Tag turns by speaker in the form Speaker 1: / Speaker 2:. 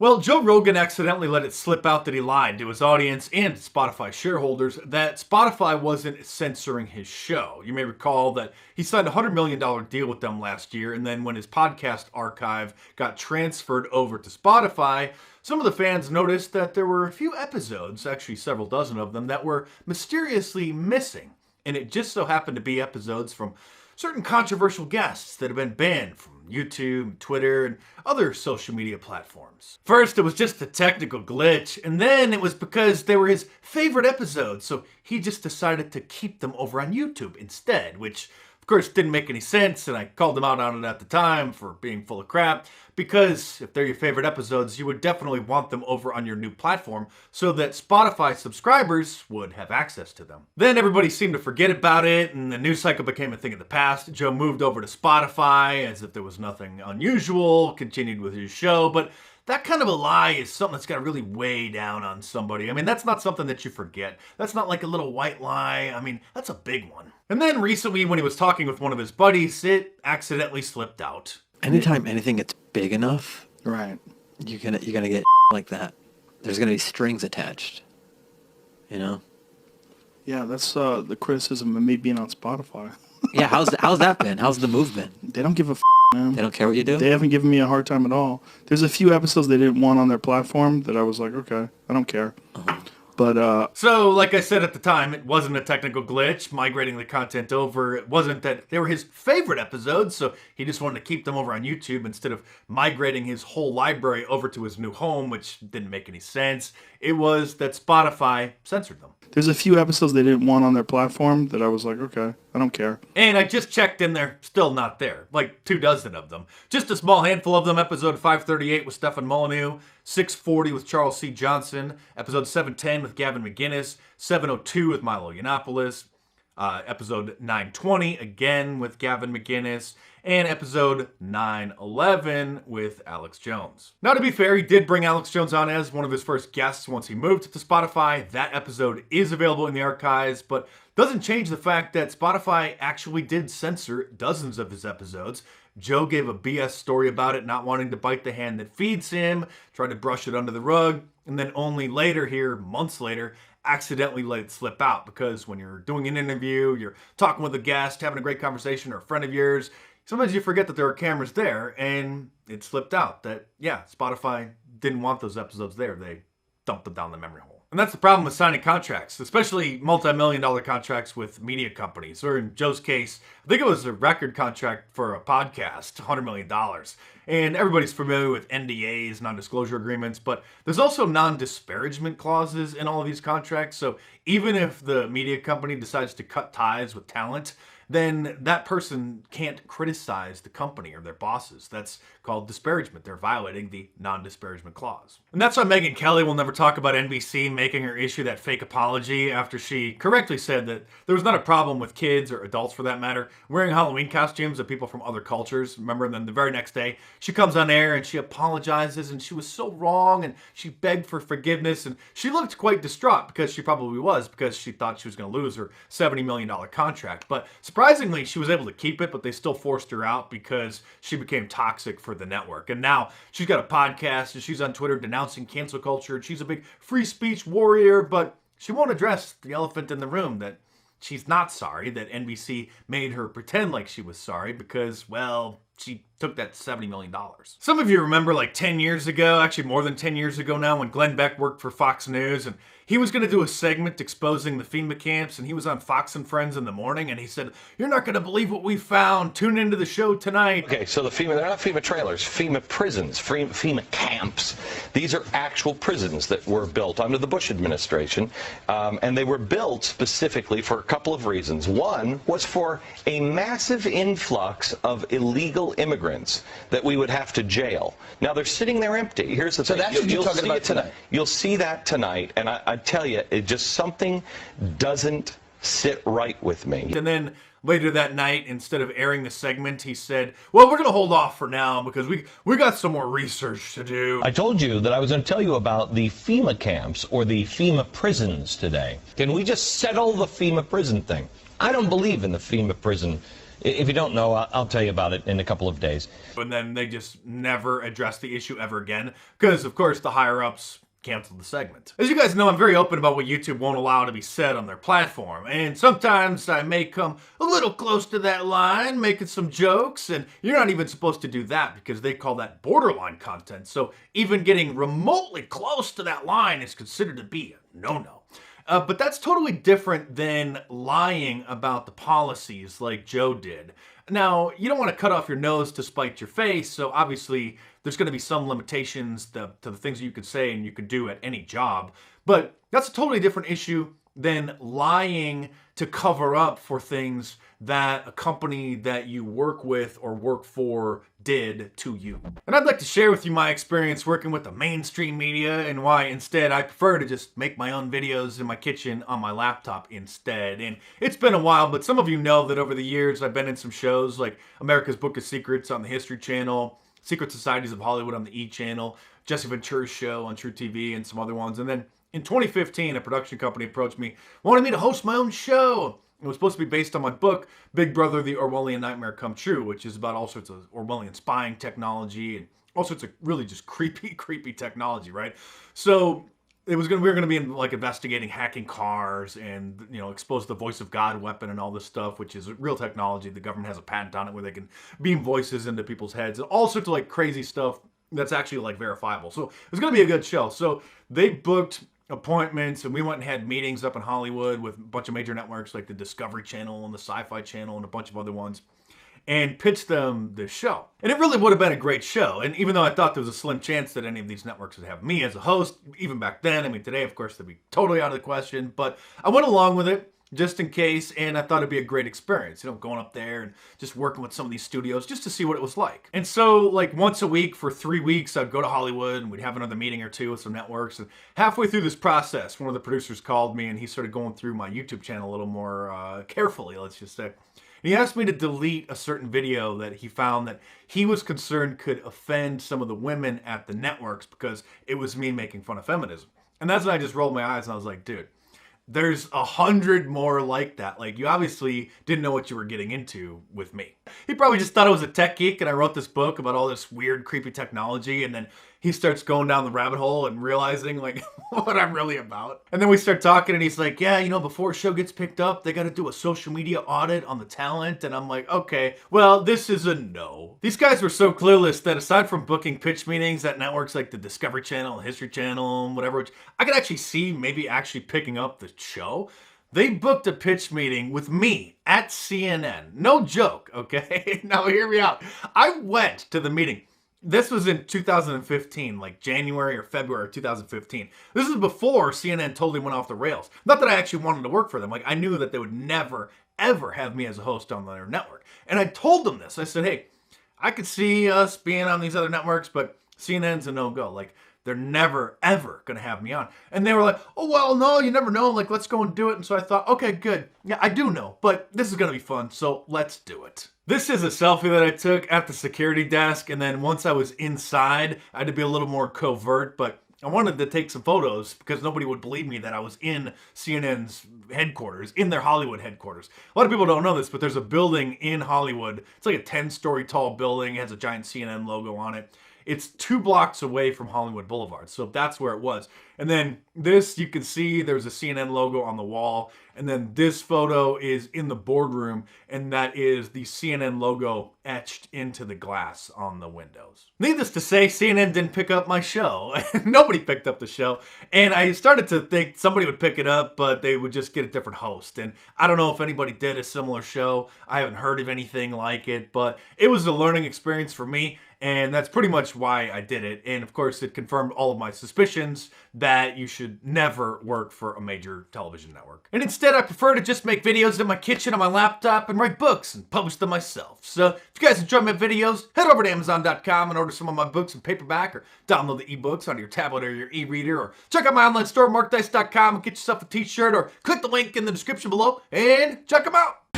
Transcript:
Speaker 1: Well, Joe Rogan accidentally let it slip out that he lied to his audience and Spotify shareholders that Spotify wasn't censoring his show. You may recall that he signed a $100 million deal with them last year, and then when his podcast archive got transferred over to Spotify, some of the fans noticed that there were a few episodes, actually several dozen of them, that were mysteriously missing. And it just so happened to be episodes from certain controversial guests that have been banned from YouTube, Twitter, and other social media platforms. First, it was just a technical glitch, and then it was because they were his favorite episodes, so he just decided to keep them over on YouTube instead, which of course didn't make any sense, and I called him out on it at the time for being full of crap, because if they're your favorite episodes, you would definitely want them over on your new platform so that Spotify subscribers would have access to them. Then everybody seemed to forget about it, and the news cycle became a thing of the past. Joe moved over to Spotify as if there was nothing unusual, continued with his show, but that kind of a lie is something that's got to really weigh down on somebody. I mean, that's not something that you forget. That's not like a little white lie. I mean, that's a big one. And then recently, when he was talking with one of his buddies, it accidentally slipped out.
Speaker 2: Anytime anything gets big enough,
Speaker 3: Right.
Speaker 2: you're gonna get like that. There's gonna be strings attached. You know?
Speaker 3: Yeah, that's the criticism of me being on Spotify.
Speaker 2: Yeah. How's that been? How's the move been?
Speaker 3: They don't give a man.
Speaker 2: They don't care what you do.
Speaker 3: They haven't given me a hard time at all. There's a few episodes they didn't want on their platform that I was like, okay, I don't care. But
Speaker 1: So, like I said at the time, it wasn't a technical glitch, migrating the content over. It wasn't that they were his favorite episodes, so he just wanted to keep them over on YouTube instead of migrating his whole library over to his new home, which didn't make any sense. It was that Spotify censored them.
Speaker 3: there's a few episodes they didn't want on their platform that I was like, okay, I don't care.
Speaker 1: And I just checked in there, still not there. Like 24 of them. Just a small handful of them. Episode 538 with Stefan Molyneux, 640 with Charles C. Johnson, episode 710 with Gavin McInnes, 702 with Milo Yiannopoulos, episode 920 again with Gavin McInnes, and episode 911 with Alex Jones. Now, to be fair, he did bring Alex Jones on as one of his first guests once he moved to Spotify. That episode is available in the archives, but doesn't change the fact that Spotify actually did censor dozens of his episodes. Joe gave a BS story about it, not wanting to bite the hand that feeds him, tried to brush it under the rug, and then only later here, months later, accidentally let it slip out, because when you're doing an interview, you're talking with a guest, having a great conversation, or a friend of yours, sometimes you forget that there are cameras there, and it slipped out that, yeah, Spotify didn't want those episodes there. They dumped them down the memory hole. And that's the problem with signing contracts, especially multi-million-dollar contracts with media companies. Or in Joe's case, I think it was a record contract for a podcast, $100 million. And everybody's familiar with NDAs, non-disclosure agreements, but there's also non-disparagement clauses in all of these contracts. So even if the media company decides to cut ties with talent, then that person can't criticize the company or their bosses. That's called disparagement. They're violating the non-disparagement clause. And that's why Megyn Kelly will never talk about NBC making her issue that fake apology after she correctly said that there was not a problem with kids or adults, for that matter, wearing Halloween costumes of people from other cultures. Remember, and then the very next day, she comes on air and she apologizes, and she was so wrong, and she begged for forgiveness, and she looked quite distraught, because she probably was, because she thought she was going to lose her $70 million contract. But surprisingly, she was able to keep it, but they still forced her out because she became toxic for the network. And now she's got a podcast, and she's on Twitter denouncing cancel culture. She's a big free speech warrior, but she won't address the elephant in the room, that she's not sorry, that NBC made her pretend like she was sorry because, well, she took that $70 million. Some of you remember like 10 years ago, actually more than 10 years ago now, when Glenn Beck worked for Fox News, and he was going to do a segment exposing the FEMA camps, and he was on Fox and Friends in the morning, and he said, "You're not going to believe what we found. Tune into the show tonight."
Speaker 4: Okay, so the FEMA, they're not FEMA trailers, FEMA prisons, FEMA camps. These are actual prisons that were built under the Bush administration, and they were built specifically for a couple of reasons. One was for a massive influx of illegal immigrants that we would have to jail. Now they're sitting there empty. Here's the thing.
Speaker 5: So that's what you're talking about tonight.
Speaker 4: You'll see that tonight, and I tell you, it just something doesn't sit right with me.
Speaker 1: And then later that night, instead of airing the segment, he said, "Well, we're going to hold off for now because we got some more research to do."
Speaker 5: I told you that I was going to tell you about the FEMA camps or the FEMA prisons today. Can we just settle the FEMA prison thing? I don't believe in the FEMA prison If you don't know, I'll tell you about it in a couple of days.
Speaker 1: And then they just never addressed the issue ever again because, of course, the higher-ups canceled the segment. As you guys know, I'm very open about what YouTube won't allow to be said on their platform, and sometimes I may come a little close to that line, making some jokes, and you're not even supposed to do that because they call that borderline content, so even getting remotely close to that line is considered to be a no-no. But that's totally different than lying about the policies like Joe did. Now, you don't want to cut off your nose to spite your face, so obviously there's going to be some limitations to the things you could say and you could do at any job. But that's a totally different issue than lying to cover up for things that a company that you work with or work for did to you. And I'd like to share with you my experience working with the mainstream media and why instead I prefer to just make my own videos in my kitchen on my laptop instead. And it's been a while, but some of you know that over the years I've been in some shows like America's Book of Secrets on the History Channel, Secret Societies of Hollywood on the E! Channel, Jesse Ventura's show on True TV, and some other ones. And then in 2015, a production company approached me, wanted me to host my own show. It was supposed to be based on my book, Big Brother, The Orwellian Nightmare Come True, which is about all sorts of Orwellian spying technology and all sorts of really just creepy technology, right? So we were going to be like investigating hacking cars and, you know, expose the voice of God weapon and all this stuff, which is real technology. The government has a patent on it where they can beam voices into people's heads and all sorts of like crazy stuff that's actually like verifiable. So it was going to be a good show. So they booked appointments and we went and had meetings up in Hollywood with a bunch of major networks like the Discovery Channel and the Sci-Fi Channel and a bunch of other ones and pitched them this show. And it really would have been a great show. And even though I thought there was a slim chance that any of these networks would have me as a host, even back then, I mean today of course that'd be totally out of the question, but I went along with it just in case, and I thought it'd be a great experience, you know, going up there and just working with some of these studios just to see what it was like. And so, like, once a week for 3 weeks, I'd go to Hollywood, and we'd have another meeting or two with some networks, and halfway through this process, one of the producers called me, and he started going through my YouTube channel a little more carefully, let's just say. And he asked me to delete a certain video that he found that he was concerned could offend some of the women at the networks because it was me making fun of feminism. And that's when I just rolled my eyes, and I was like, dude, there's 100 more like that. Like, you obviously didn't know what you were getting into with me. He probably just thought I was a tech geek and I wrote this book about all this weird, creepy technology, and then he starts going down the rabbit hole and realizing, like, what I'm really about. And then we start talking and he's like, yeah, you know, before a show gets picked up, they got to do a social media audit on the talent. And I'm like, okay, well, this is a no. These guys were so clueless that aside from booking pitch meetings at networks like the Discovery Channel and History Channel and whatever, which I could actually see maybe actually picking up the show, they booked a pitch meeting with me at CNN. No joke, okay? Now hear me out. I went to the meeting. This was in 2015, like January or February of 2015. This is before CNN totally went off the rails. Not that I actually wanted to work for them. Like, I knew that they would never, ever have me as a host on their network. And I told them this. I said, hey, I could see us being on these other networks, but CNN's a no-go. Like, they're never, ever going to have me on. And they were like, oh, well, no, you never know. Like, let's go and do it. And so I thought, okay, good. Yeah, I do know, but this is going to be fun, so let's do it. This is a selfie that I took at the security desk, and then once I was inside, I had to be a little more covert, but I wanted to take some photos because nobody would believe me that I was in CNN's headquarters, in their Hollywood headquarters. A lot of people don't know this, but there's a building in Hollywood. It's like a 10-story tall building. It has a giant CNN logo on it. It's 2 blocks away from Hollywood Boulevard, so that's where it was. And then this, you can see there's a CNN logo on the wall, and then this photo is in the boardroom, and that is the CNN logo etched into the glass on the windows. Needless to say, CNN didn't pick up my show. Nobody picked up the show, and I started to think somebody would pick it up, but they would just get a different host. And I don't know if anybody did a similar show. I haven't heard of anything like it, but it was a learning experience for me. And that's pretty much why I did it. And of course, it confirmed all of my suspicions that you should never work for a major television network. And instead, I prefer to just make videos in my kitchen on my laptop and write books and publish them myself. So if you guys enjoy my videos, head over to Amazon.com and order some of my books in paperback, or download the ebooks onto your tablet or your e-reader, or check out my online store, markdice.com, and get yourself a t-shirt, or click the link in the description below and check them out.